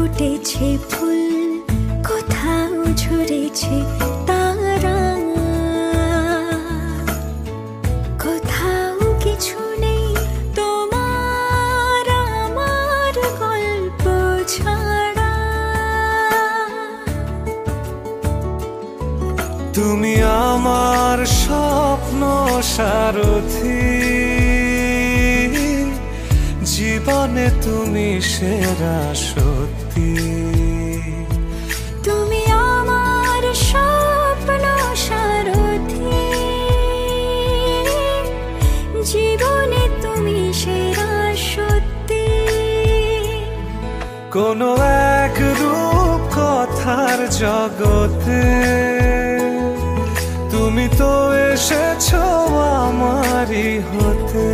ফুটেছে ফুল, কোথাও ঝরেছে তারা, কোথাও কিছু নেই তোমার আমার গল্প ছাড়া। তুমি আমার স্বপ্ন সারথি, জীবনে তুমি সেরা সত্যি। তুমি আমার স্বপ্ন সারথি, জীবনে তুমি সেরা সত্যি। কোনো এক রূপ কথার জগতে তুমি তো এসেছো আমারই হতে।